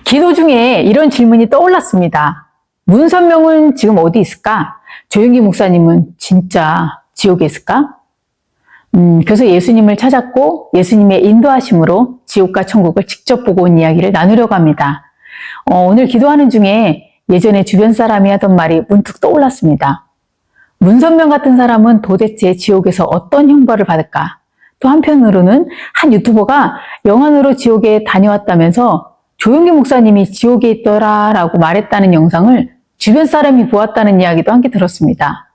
기도 중에 이런 질문이 떠올랐습니다. 문선명은 지금 어디 있을까? 조영기 목사님은 진짜 지옥에 있을까? 그래서 예수님을 찾았고 예수님의 인도하심으로 지옥과 천국을 직접 보고 온 이야기를 나누려고 합니다. 오늘 기도하는 중에 예전에 주변 사람이 하던 말이 문득 떠올랐습니다. 문선명 같은 사람은 도대체 지옥에서 어떤 형벌을 받을까? 또 한편으로는 한 유튜버가 영안으로 지옥에 다녀왔다면서 조영기 목사님이 지옥에 있더라라고 말했다는 영상을 주변 사람이 보았다는 이야기도 함께 들었습니다.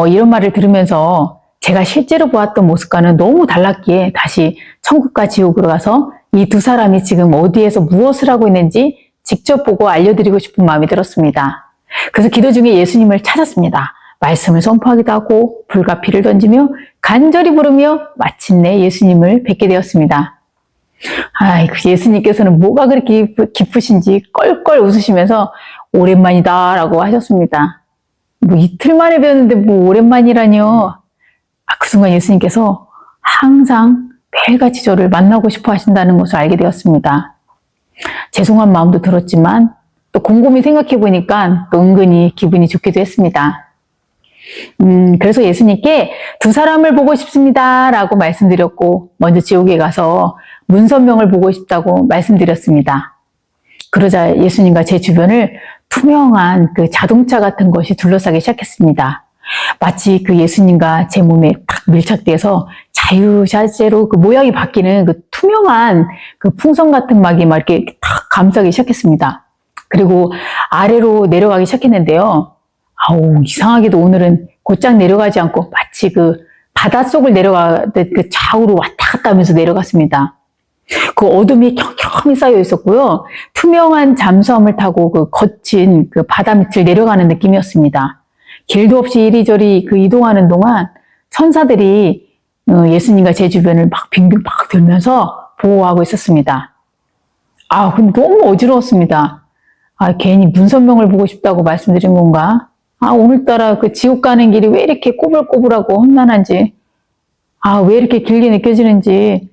이런 말을 들으면서 제가 실제로 보았던 모습과는 너무 달랐기에 다시 천국과 지옥으로 가서 이 두 사람이 지금 어디에서 무엇을 하고 있는지 직접 보고 알려드리고 싶은 마음이 들었습니다. 그래서 기도 중에 예수님을 찾았습니다. 말씀을 선포하기도 하고 불과 피를 던지며 간절히 부르며 마침내 예수님을 뵙게 되었습니다. 아이고, 예수님께서는 뭐가 그렇게 기쁘신지 껄껄 웃으시면서 오랜만이다 라고 하셨습니다. 뭐 이틀 만에 뵈었는데 뭐 오랜만이라뇨. 그 순간 예수님께서 항상 매일같이 저를 만나고 싶어 하신다는 것을 알게 되었습니다. 죄송한 마음도 들었지만 또 곰곰이 생각해 보니까 또 은근히 기분이 좋기도 했습니다. 그래서 예수님께 두 사람을 보고 싶습니다 라고 말씀드렸고 먼저 지옥에 가서 문선명을 보고 싶다고 말씀드렸습니다. 그러자 예수님과 제 주변을 투명한 그 자동차 같은 것이 둘러싸기 시작했습니다. 마치 그 예수님과 제 몸에 딱 밀착돼서 자유자재로 그 모양이 바뀌는 그 투명한 그 풍선 같은 막이 막 이렇게 탁 감싸기 시작했습니다. 그리고 아래로 내려가기 시작했는데요. 이상하게도 오늘은 곧장 내려가지 않고 마치 그 바닷속을 내려가듯 그 좌우로 왔다 갔다 하면서 내려갔습니다. 그 어둠이 켜켜이 쌓여 있었고요. 투명한 잠수함을 타고 그 거친 그 바다 밑을 내려가는 느낌이었습니다. 길도 없이 이리저리 그 이동하는 동안 천사들이 예수님과 제 주변을 막 빙빙 막 돌면서 보호하고 있었습니다. 근데 너무 어지러웠습니다. 괜히 문선명을 보고 싶다고 말씀드린 건가? 오늘따라 그 지옥 가는 길이 왜 이렇게 꼬불꼬불하고 험난한지, 왜 이렇게 길게 느껴지는지,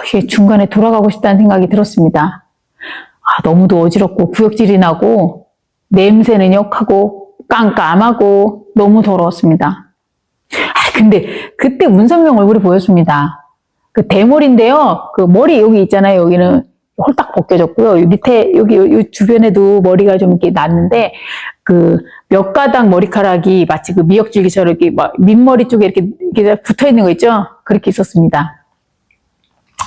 이게 중간에 돌아가고 싶다는 생각이 들었습니다. 너무도 어지럽고 구역질이 나고, 냄새는 역하고, 깜깜하고, 너무 더러웠습니다. 근데 그때 문선명 얼굴이 보였습니다. 그 대머리인데요. 그 머리 여기 있잖아요. 여기는 홀딱 벗겨졌고요. 밑에 여기 주변에도 머리가 좀 이렇게 났는데 그 몇 가닥 머리카락이 마치 그 미역줄기처럼 이렇게 막 밑머리 쪽에 이렇게 붙어 있는 거 있죠? 그렇게 있었습니다.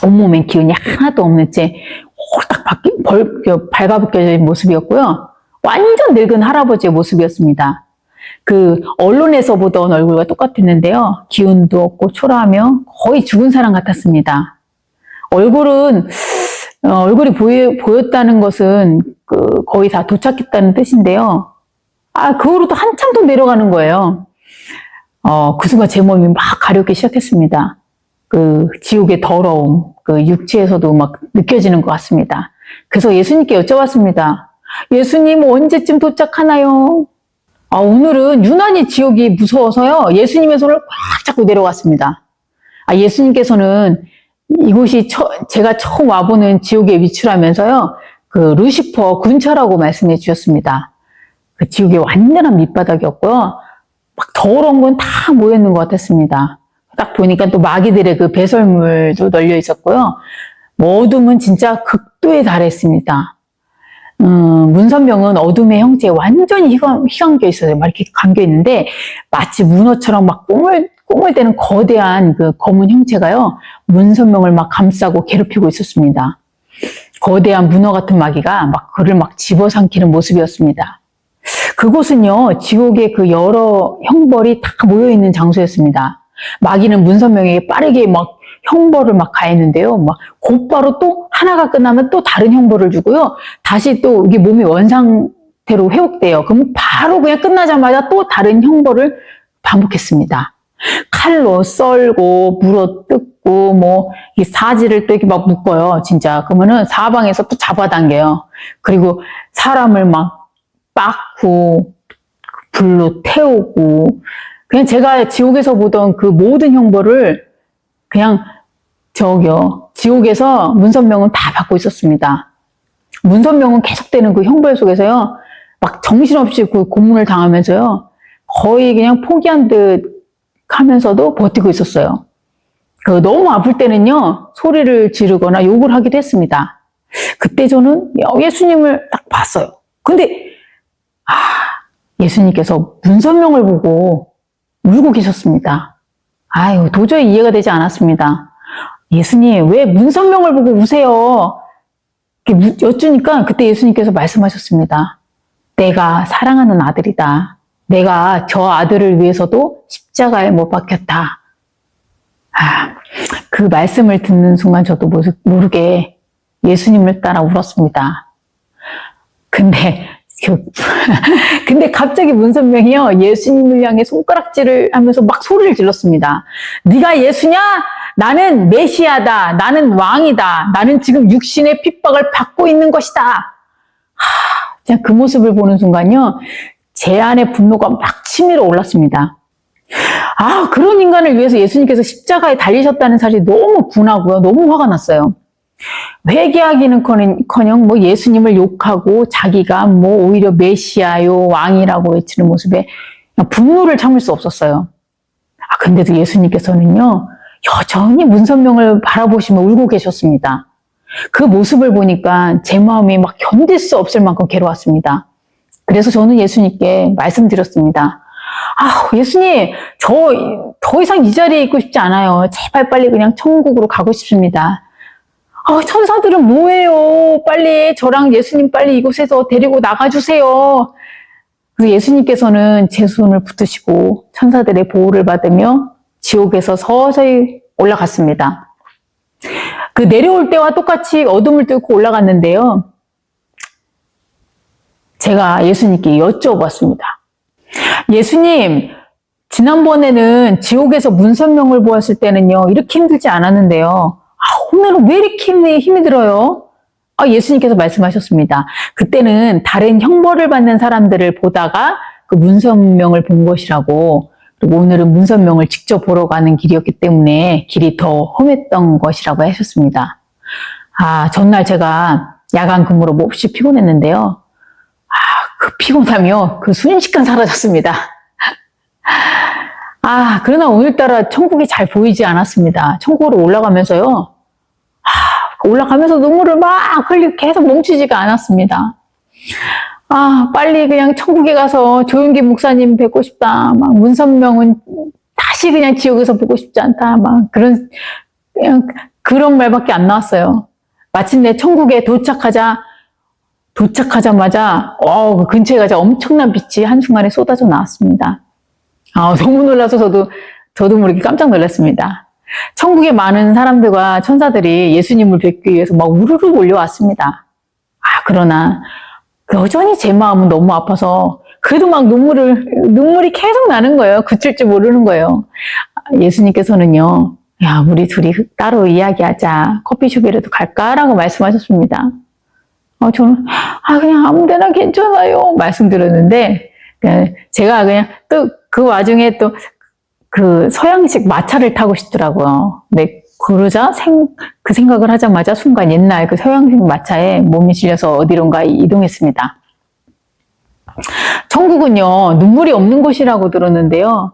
온몸엔 기운이 하나도 없는 채 홀딱 발가벗겨진 모습이었고요. 완전 늙은 할아버지의 모습이었습니다. 그 언론에서 보던 얼굴과 똑같았는데요. 기운도 없고 초라하며 거의 죽은 사람 같았습니다. 얼굴이 보였다는 것은 그 거의 다 도착했다는 뜻인데요. 그 후로도 한참 더 내려가는 거예요. 그 순간 제 몸이 막 가렵기 시작했습니다. 그 지옥의 더러움, 그 육체에서도 막 느껴지는 것 같습니다. 그래서 예수님께 여쭤봤습니다. 예수님 언제쯤 도착하나요? 오늘은 유난히 지옥이 무서워서요. 예수님의 손을 꽉 잡고 내려갔습니다. 예수님께서는 이곳이 제가 처음 와보는 지옥의 위치라면서요. 그 루시퍼 근처라고 말씀해 주셨습니다. 그 지옥의 완전한 밑바닥이었고요. 막 더러운 건 다 모여있는 것 같았습니다. 딱 보니까 또 마귀들의 그 배설물도 널려 있었고요. 어둠은 진짜 극도에 달했습니다. 문선명은 어둠의 형체에 완전히 휘감겨 있어요. 막 이렇게 감겨 있는데 마치 문어처럼 막 꼬물대는 거대한 그 검은 형체가요. 문선명을 막 감싸고 괴롭히고 있었습니다. 거대한 문어 같은 마귀가 막 그를 막 집어삼키는 모습이었습니다. 그곳은요, 지옥의 그 여러 형벌이 다 모여있는 장소였습니다. 마귀는 문선명에게 빠르게 막 형벌을 막 가했는데요. 막 곧바로 또 하나가 끝나면 또 다른 형벌을 주고요. 다시 또 이게 몸이 원상태로 회복돼요. 그럼 바로 그냥 끝나자마자 또 다른 형벌을 반복했습니다. 칼로 썰고 물어 뜯고 뭐 이 사지를 또 이렇게 막 묶어요. 진짜. 그러면은 사방에서 또 잡아당겨요. 그리고 사람을 막 빻고 불로 태우고 그냥 제가 지옥에서 보던 그 모든 형벌을 그냥 지옥에서 문선명은 다 받고 있었습니다. 문선명은 계속되는 그 형벌 속에서요, 막 정신없이 그 고문을 당하면서요, 거의 그냥 포기한 듯 하면서도 버티고 있었어요. 너무 아플 때는요, 소리를 지르거나 욕을 하기도 했습니다. 그때 저는 예수님을 딱 봤어요. 근데, 예수님께서 문선명을 보고 울고 계셨습니다. 아유, 도저히 이해가 되지 않았습니다. 예수님, 왜 문선명을 보고 우세요? 여쭈니까 그때 예수님께서 말씀하셨습니다. 내가 사랑하는 아들이다. 내가 저 아들을 위해서도 십자가에 못 박혔다. 그 말씀을 듣는 순간 저도 모르게 예수님을 따라 울었습니다. 근데 갑자기 문선명이요, 예수님을 향해 손가락질을 하면서 막 소리를 질렀습니다. 네가 예수냐? 나는 메시아다. 나는 왕이다. 나는 지금 육신의 핍박을 받고 있는 것이다. 그냥 그 모습을 보는 순간요, 제 안에 분노가 막 치밀어 올랐습니다. 그런 인간을 위해서 예수님께서 십자가에 달리셨다는 사실이 너무 분하고요. 너무 화가 났어요. 회개하기는커녕 뭐 예수님을 욕하고 자기가 뭐 오히려 메시아요, 왕이라고 외치는 모습에 분노를 참을 수 없었어요. 근데도 예수님께서는요, 여전히 문선명을 바라보시며 울고 계셨습니다. 그 모습을 보니까 제 마음이 막 견딜 수 없을 만큼 괴로웠습니다. 그래서 저는 예수님께 말씀드렸습니다. 예수님, 저 더 이상 이 자리에 있고 싶지 않아요. 제발 빨리 그냥 천국으로 가고 싶습니다. 천사들은 뭐예요? 빨리 저랑 예수님 빨리 이곳에서 데리고 나가주세요. 그래서 예수님께서는 제 손을 붙드시고 천사들의 보호를 받으며 지옥에서 서서히 올라갔습니다. 그 내려올 때와 똑같이 어둠을 뚫고 올라갔는데요. 제가 예수님께 여쭤봤습니다. 예수님, 지난번에는 지옥에서 문선명을 보았을 때는요, 이렇게 힘들지 않았는데요. 오늘은 왜 이렇게 힘이 들어요? 예수님께서 말씀하셨습니다. 그때는 다른 형벌을 받는 사람들을 보다가 그 문선명을 본 것이라고, 그리고 오늘은 문선명을 직접 보러 가는 길이었기 때문에 길이 더 험했던 것이라고 하셨습니다. 전날 제가 야간 근무로 몹시 피곤했는데요. 그 피곤함이요, 그 순식간 사라졌습니다. 그러나 오늘따라 천국이 잘 보이지 않았습니다. 천국으로 올라가면서요, 올라가면서 눈물을 막 흘리고 계속 멈추지가 않았습니다. 빨리 그냥 천국에 가서 조용기 목사님 뵙고 싶다. 막 문선명은 다시 그냥 지옥에서 보고 싶지 않다. 막 그런 말밖에 안 나왔어요. 마침내 천국에 도착하자마자 그 근처에 가자 엄청난 빛이 한순간에 쏟아져 나왔습니다. 너무 놀라서 저도 모르게 깜짝 놀랐습니다. 천국에 많은 사람들과 천사들이 예수님을 뵙기 위해서 막 우르르 몰려왔습니다. 그러나 여전히 제 마음은 너무 아파서 그래도 막 눈물이 계속 나는 거예요. 그칠 줄 모르는 거예요. 예수님께서는요, 야, 우리 둘이 따로 이야기하자. 커피숍이라도 갈까라고 말씀하셨습니다. 저는 그냥 아무 데나 괜찮아요 말씀드렸는데, 제가 그냥 또 그 와중에 또 그 서양식 마차를 타고 싶더라고요. 근데 그러자 그 생각을 하자마자 순간 옛날 그 서양식 마차에 몸이 실려서 어디론가 이동했습니다. 천국은요, 눈물이 없는 곳이라고 들었는데요.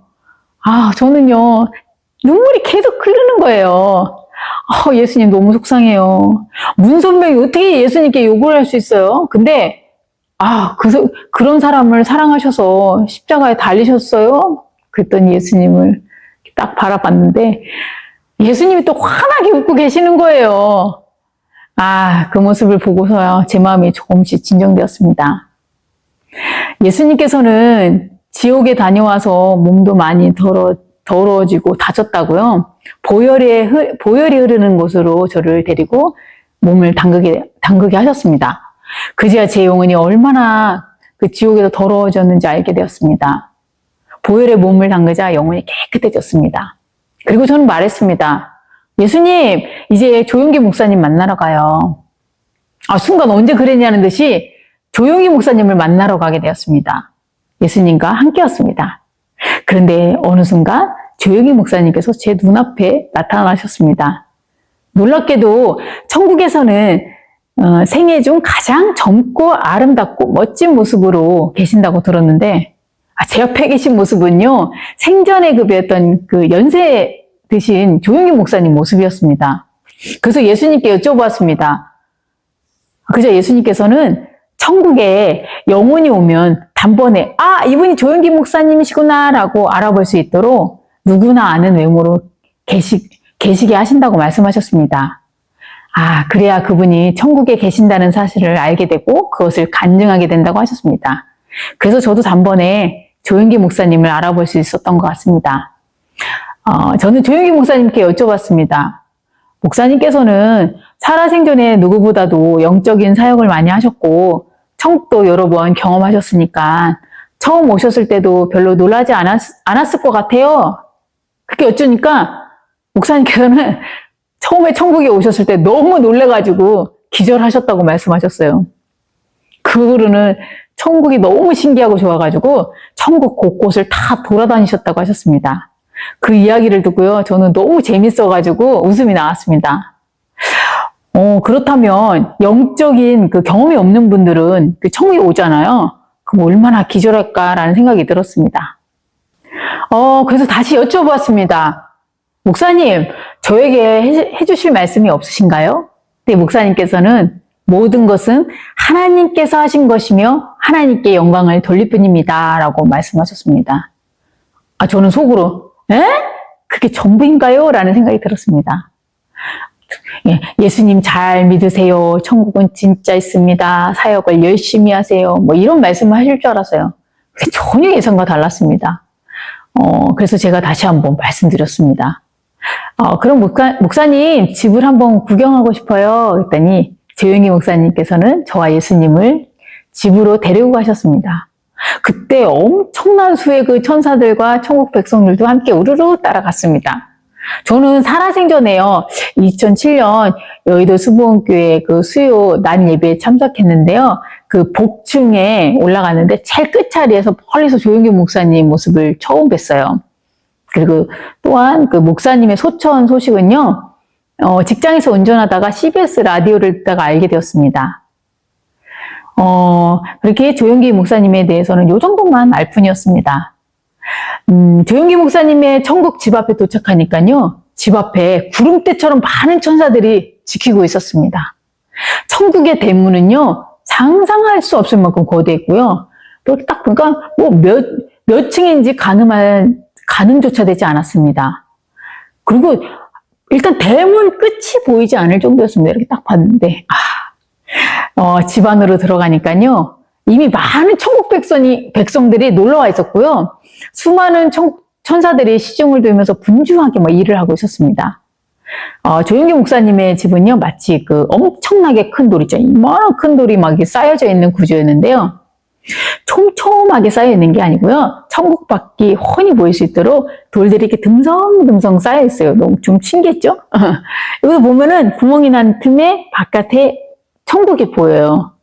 저는요, 눈물이 계속 흐르는 거예요. 예수님 너무 속상해요. 문선명이 어떻게 예수님께 욕을 할 수 있어요? 근데 그런 사람을 사랑하셔서 십자가에 달리셨어요? 그랬더니 예수님을 딱 바라봤는데 예수님이 또 환하게 웃고 계시는 거예요. 그 모습을 보고서요, 제 마음이 조금씩 진정되었습니다. 예수님께서는 지옥에 다녀와서 몸도 많이 더러워지고 다쳤다고요. 보혈이 흐르는 곳으로 저를 데리고 몸을 담그게 하셨습니다. 그제야 제 영혼이 얼마나 그 지옥에서 더러워졌는지 알게 되었습니다. 보혈에 몸을 담그자 영혼이 깨끗해졌습니다. 그리고 저는 말했습니다. 예수님, 이제 조용기 목사님 만나러 가요. 순간 언제 그랬냐는 듯이 조용기 목사님을 만나러 가게 되었습니다. 예수님과 함께였습니다. 그런데 어느 순간 조용기 목사님께서 제 눈앞에 나타나셨습니다. 놀랍게도 천국에서는 생애 중 가장 젊고 아름답고 멋진 모습으로 계신다고 들었는데, 제 옆에 계신 모습은요, 생전에 그 뵀던 그 연세 드신 조용기 목사님 모습이었습니다. 그래서 예수님께 여쭤보았습니다. 그저 예수님께서는 천국에 영혼이 오면 단번에 이분이 조용기 목사님이시구나 라고 알아볼 수 있도록 누구나 아는 외모로 계시게 하신다고 말씀하셨습니다. 그래야 그분이 천국에 계신다는 사실을 알게 되고 그것을 간증하게 된다고 하셨습니다. 그래서 저도 단번에 조용기 목사님을 알아볼 수 있었던 것 같습니다. 저는 조용기 목사님께 여쭤봤습니다. 목사님께서는 살아생전에 누구보다도 영적인 사역을 많이 하셨고 천국도 여러 번 경험하셨으니까 처음 오셨을 때도 별로 놀라지 않았을 것 같아요. 그렇게 여쭈니까 목사님께서는 처음에 천국에 오셨을 때 너무 놀래가지고 기절하셨다고 말씀하셨어요. 그 후로는 천국이 너무 신기하고 좋아가지고 천국 곳곳을 다 돌아다니셨다고 하셨습니다. 그 이야기를 듣고요, 저는 너무 재밌어가지고 웃음이 나왔습니다. 그렇다면 영적인 그 경험이 없는 분들은 그 천국에 오잖아요. 그럼 얼마나 기절할까라는 생각이 들었습니다. 그래서 다시 여쭤보았습니다. 목사님, 저에게 해주실 말씀이 없으신가요? 네, 목사님께서는 모든 것은 하나님께서 하신 것이며 하나님께 영광을 돌릴 뿐입니다 라고 말씀하셨습니다. 저는 속으로 그게 전부인가요? 라는 생각이 들었습니다. 예수님 잘 믿으세요. 천국은 진짜 있습니다. 사역을 열심히 하세요. 이런 말씀을 하실 줄 알았어요. 전혀 예상과 달랐습니다. 그래서 제가 다시 한번 말씀드렸습니다. 그럼 목사님 집을 한번 구경하고 싶어요. 그랬더니 조용기 목사님께서는 저와 예수님을 집으로 데리고 가셨습니다. 그때 엄청난 수의 그 천사들과 천국 백성들도 함께 우르르 따라갔습니다. 저는 살아생전에요, 2007년 여의도 수보원교회 그 수요 낮 예배에 참석했는데요. 그 복층에 올라갔는데 제일 끝자리에서 멀리서 조용기 목사님 모습을 처음 뵀어요. 그리고 또한 그 목사님의 소천 소식은요, 직장에서 운전하다가 CBS 라디오를 듣다가 알게 되었습니다. 그렇게 조용기 목사님에 대해서는 요 정도만 알 뿐이었습니다. 조용기 목사님의 천국 집 앞에 도착하니까요, 집 앞에 구름대처럼 많은 천사들이 지키고 있었습니다. 천국의 대문은요, 상상할 수 없을 만큼 거대했고요. 또 딱 보니까 몇 층인지 가늠조차 되지 않았습니다. 그리고 일단 대문 끝이 보이지 않을 정도였습니다. 이렇게 딱 봤는데, 집 안으로 들어가니까요, 이미 많은 천국 백성들이 놀러와 있었고요. 수많은 천사들이 시중을 들면서 분주하게 일을 하고 있었습니다. 조용기 목사님의 집은요, 마치 그 엄청나게 큰 돌이죠. 이만한 큰 돌이 막 쌓여져 있는 구조였는데요. 촘촘하게 쌓여 있는 게 아니고요, 천국 밖이 훤히 보일 수 있도록 돌들이 이렇게 듬성듬성 쌓여 있어요. 너무 좀 신기했죠? 여기 보면은 구멍이 난 틈에 바깥에 천국이 보여요.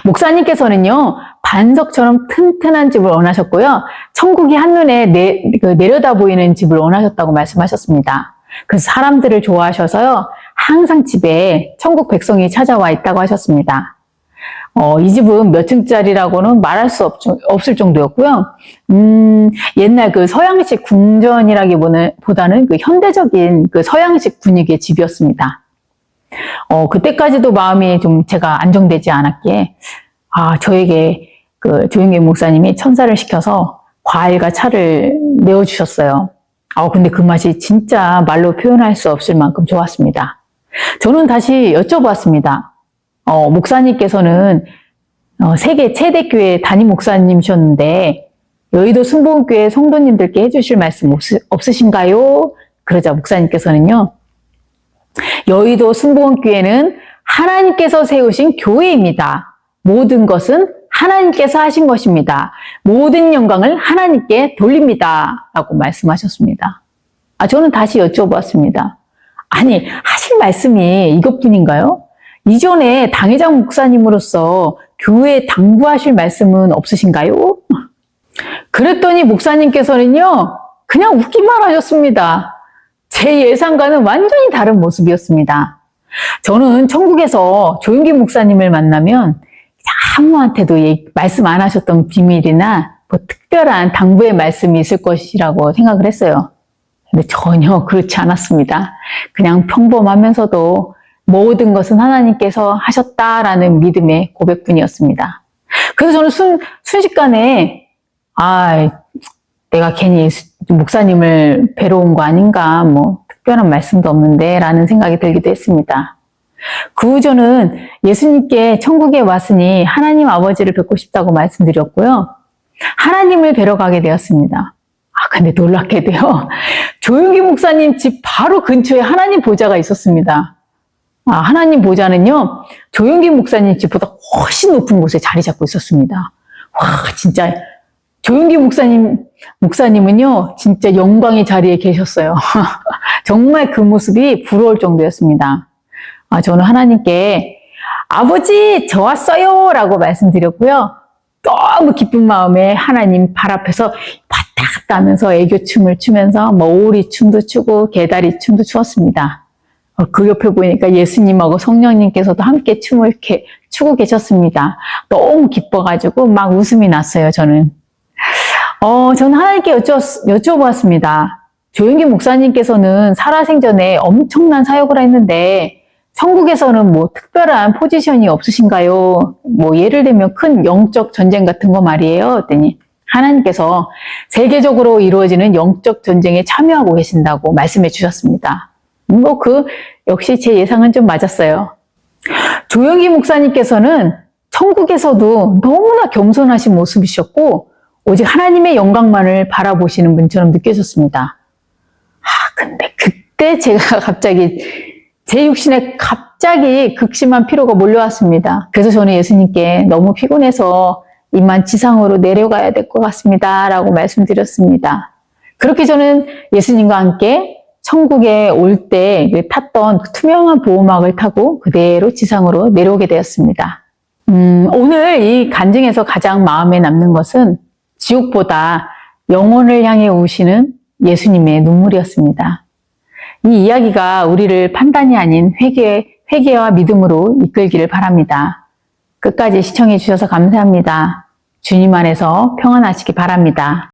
목사님께서는요, 반석처럼 튼튼한 집을 원하셨고요, 천국이 한눈에 내려다 보이는 집을 원하셨다고 말씀하셨습니다. 그래서 사람들을 좋아하셔서요, 항상 집에 천국 백성이 찾아와 있다고 하셨습니다. 이 집은 몇 층짜리라고는 말할 수 없을 정도였고요. 옛날 그 서양식 궁전이라기보다는 그 현대적인 그 서양식 분위기의 집이었습니다. 그때까지도 마음이 좀 제가 안정되지 않았기에, 저에게 그 조용기 목사님이 천사를 시켜서 과일과 차를 내어주셨어요. 근데 그 맛이 진짜 말로 표현할 수 없을 만큼 좋았습니다. 저는 다시 여쭤보았습니다. 목사님께서는 세계 최대 교회 담임 목사님이셨는데 여의도 순복음교회 성도님들께 해주실 말씀 없으신가요? 그러자 목사님께서는요, 여의도 순복음교회는 하나님께서 세우신 교회입니다. 모든 것은 하나님께서 하신 것입니다. 모든 영광을 하나님께 돌립니다. 라고 말씀하셨습니다. 저는 다시 여쭤봤습니다. 아니, 하실 말씀이 이것뿐인가요? 이전에 당회장 목사님으로서 교회에 당부하실 말씀은 없으신가요? 그랬더니 목사님께서는요, 그냥 웃기만 하셨습니다. 제 예상과는 완전히 다른 모습이었습니다. 저는 천국에서 조용기 목사님을 만나면 아무한테도 말씀 안 하셨던 비밀이나 뭐 특별한 당부의 말씀이 있을 것이라고 생각을 했어요. 근데 전혀 그렇지 않았습니다. 그냥 평범하면서도 모든 것은 하나님께서 하셨다라는 믿음의 고백뿐이었습니다. 그래서 저는 순식간에 내가 괜히 목사님을 뵈러 온 거 아닌가, 뭐 특별한 말씀도 없는데 라는 생각이 들기도 했습니다. 그 후 저는 예수님께 천국에 왔으니 하나님 아버지를 뵙고 싶다고 말씀드렸고요. 하나님을 뵈러 가게 되었습니다. 근데 놀랍게도요. 조용기 목사님 집 바로 근처에 하나님 보좌가 있었습니다. 하나님 보좌는요, 조용기 목사님 집보다 훨씬 높은 곳에 자리 잡고 있었습니다. 진짜 조용기 목사님은요, 진짜 영광의 자리에 계셨어요. 정말 그 모습이 부러울 정도였습니다. 저는 하나님께 아버지 저 왔어요 라고 말씀드렸고요. 너무 기쁜 마음에 하나님 발 앞에서 왔다 갔다 하면서 애교춤을 추면서 오리춤도 추고 개다리춤도 추었습니다. 그 옆에 보니까 예수님하고 성령님께서도 함께 춤을 이렇게 추고 계셨습니다. 너무 기뻐가지고 막 웃음이 났어요, 저는. 저는 하나님께 여쭤보았습니다. 조용기 목사님께서는 살아생전에 엄청난 사역을 했는데 천국에서는 뭐 특별한 포지션이 없으신가요? 뭐 예를 들면 큰 영적 전쟁 같은 거 말이에요. 그랬더니 하나님께서 세계적으로 이루어지는 영적 전쟁에 참여하고 계신다고 말씀해 주셨습니다. 역시 제 예상은 좀 맞았어요. 조용기 목사님께서는 천국에서도 너무나 겸손하신 모습이셨고 오직 하나님의 영광만을 바라보시는 분처럼 느껴졌습니다. 근데 그때 제가 제 육신에 갑자기 극심한 피로가 몰려왔습니다. 그래서 저는 예수님께 너무 피곤해서 이만 지상으로 내려가야 될 것 같습니다. 라고 말씀드렸습니다. 그렇게 저는 예수님과 함께 천국에 올 때 탔던 그 투명한 보호막을 타고 그대로 지상으로 내려오게 되었습니다. 오늘 이 간증에서 가장 마음에 남는 것은 지옥보다 영혼을 향해 우시는 예수님의 눈물이었습니다. 이 이야기가 우리를 판단이 아닌 회개와 믿음으로 이끌기를 바랍니다. 끝까지 시청해 주셔서 감사합니다. 주님 안에서 평안하시기 바랍니다.